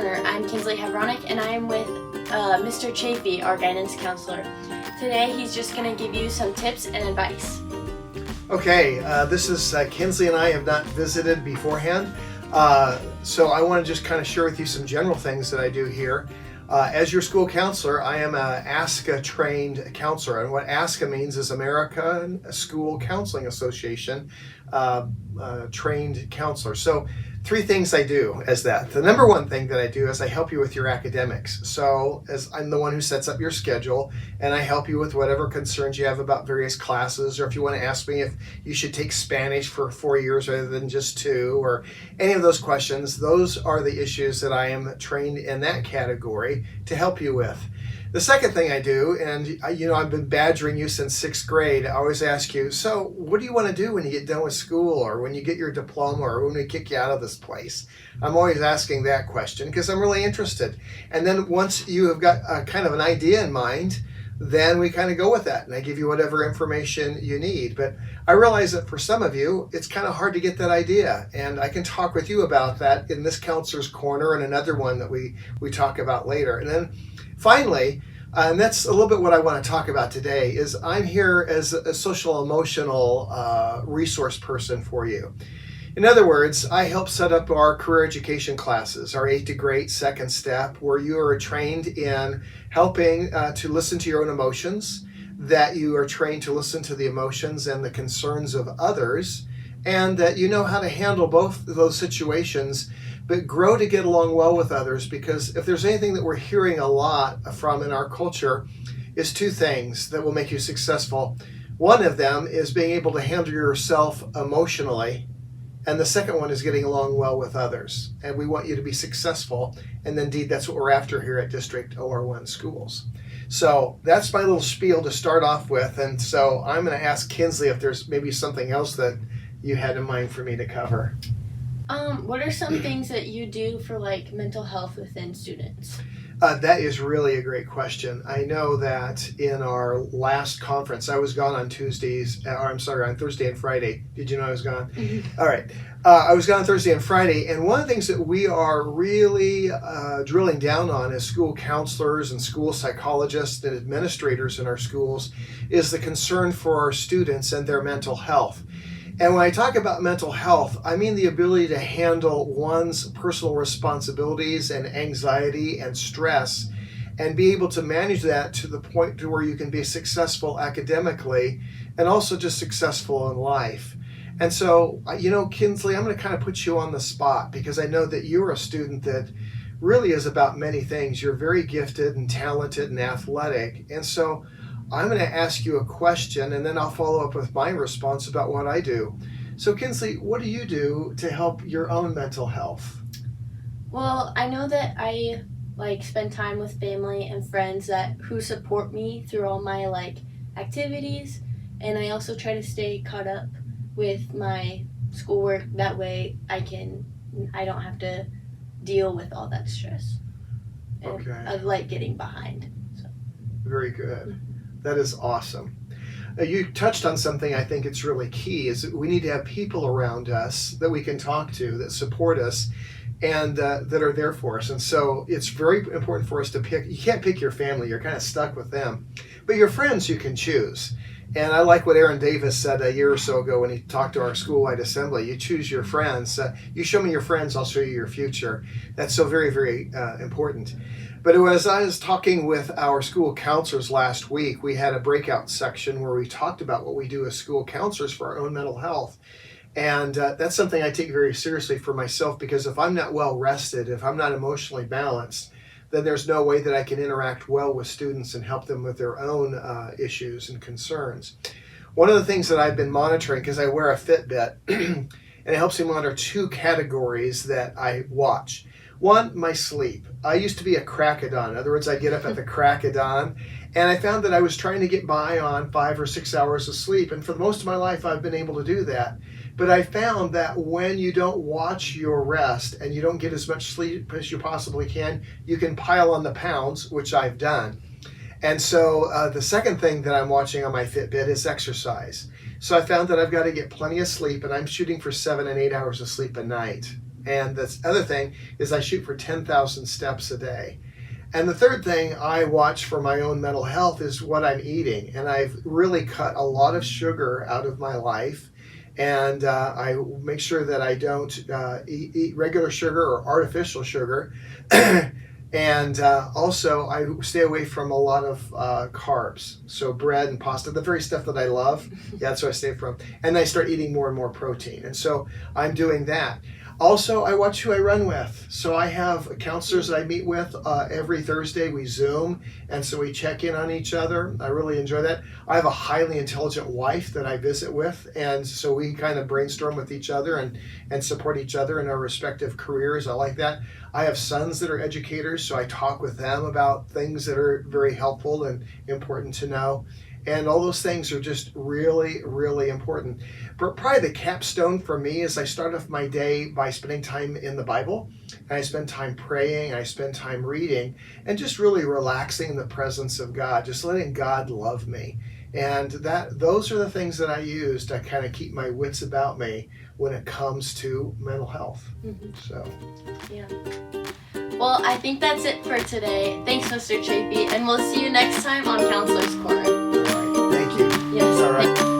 Corner. I'm Kinsley Havronic, and I am with Mr. Chafee, our guidance counselor. Today, he's just going to give you some tips and advice. Okay, this is Kinsley and I have not visited beforehand, so I want to just kind of share with you some general things that I do here. As your school counselor, I am a ASCA trained counselor, and what ASCA means is American School Counseling Association trained counselor. So 3 things I do as that. The number one thing that I do is I help you with your academics. So as I'm the one who sets up your schedule, and I help you with whatever concerns you have about various classes, or if you want to ask me if you should take Spanish for 4 years rather than just 2, or any of those questions, those are the issues that I am trained in that category to help you with. The second thing I do, and I've been badgering you since 6th grade, I always ask you, so what do you want to do when you get done with school, or when you get your diploma, or when we kick you out of this place? I'm always asking that question because I'm really interested. And then once you have got a kind of an idea in mind, then we kind of go with that, and I give you whatever information you need. But I realize that for some of you, it's kind of hard to get that idea, and I can talk with you about that in this Counselor's Corner and another one that we talk about later. And then finally, and that's a little bit what I want to talk about today, is I'm here as a social emotional resource person for you. In other words, I help set up our career education classes, our 8 to Great second step, where you are trained in helping to listen to your own emotions, that you are trained to listen to the emotions and the concerns of others, and that you know how to handle both of those situations, but grow to get along well with others. Because if there's anything that we're hearing a lot from in our culture, is 2 things that will make you successful. One of them is being able to handle yourself emotionally, and the second one is getting along well with others. And we want you to be successful, and indeed that's what we're after here at District OR1 Schools. So that's my little spiel to start off with, and so I'm going to ask Kinsley if there's maybe something else that you had in mind for me to cover. What are some things that you do for mental health within students? That is really a great question. I know that in our last conference, I was gone on on Thursday and Friday. Did you know I was gone? Mm-hmm. All right. I was gone Thursday and Friday, and one of the things that we are really drilling down on as school counselors and school psychologists and administrators in our schools is the concern for our students and their mental health. And when I talk about mental health, I mean the ability to handle one's personal responsibilities and anxiety and stress, and be able to manage that to the point to where you can be successful academically and also just successful in life. And so, Kinsley, I'm going to kind of put you on the spot because I know that you're a student that really is about many things. You're very gifted and talented and athletic. And so I'm going to ask you a question, and then I'll follow up with my response about what I do. So, Kinsley, what do you do to help your own mental health? Well, I know that I spend time with family and friends who support me through all my activities, and I also try to stay caught up with my schoolwork. That way, I don't have to deal with all that stress. Okay. Of getting behind. So. Very good. That is awesome. You touched on something I think it's really key, is that we need to have people around us that we can talk to, that support us, and that are there for us. And so it's very important for us to pick. You can't pick your family. You're kind of stuck with them. But your friends you can choose. And I like what Aaron Davis said a year or so ago when he talked to our school-wide assembly. You choose your friends. You show me your friends, I'll show you your future. That's so very, very important. But as I was talking with our school counselors last week, we had a breakout section where we talked about what we do as school counselors for our own mental health. And that's something I take very seriously for myself, because if I'm not well rested, if I'm not emotionally balanced, then there's no way that I can interact well with students and help them with their own issues and concerns. One of the things that I've been monitoring, because I wear a Fitbit, and it helps me monitor 2 categories that I watch. One, my sleep. I used to be a crack of dawn. In other words, I get up at the crack of dawn, and I found that I was trying to get by on 5 or 6 hours of sleep, and for most of my life I've been able to do that. But I found that when you don't watch your rest and you don't get as much sleep as you possibly can, you can pile on the pounds, which I've done. And so the second thing that I'm watching on my Fitbit is exercise. So I found that I've got to get plenty of sleep, and I'm shooting for 7 and 8 hours of sleep a night. And the other thing is I shoot for 10,000 steps a day. And the third thing I watch for my own mental health is what I'm eating. And I've really cut a lot of sugar out of my life. And I make sure that I don't eat regular sugar or artificial sugar. And also, I stay away from a lot of carbs. So bread and pasta, the very stuff that I love, that's what I stay from. And I start eating more and more protein. And so I'm doing that. Also, I watch who I run with. So I have counselors that I meet with every Thursday. We Zoom, and so we check in on each other. I really enjoy that. I have a highly intelligent wife that I visit with, and so we kind of brainstorm with each other and support each other in our respective careers. I like that. I have sons that are educators, so I talk with them about things that are very helpful and important to know. And all those things are just really, really important. But probably the capstone for me is I start off my day by spending time in the Bible. And I spend time praying, I spend time reading, and just really relaxing in the presence of God, just letting God love me. And those are the things that I use to kind of keep my wits about me when it comes to mental health. Mm-hmm. So, yeah. Well, I think that's it for today. Thanks, Mr. Chafee, and we'll see you next time on Counselor's Corner. thank you. Yes. All right.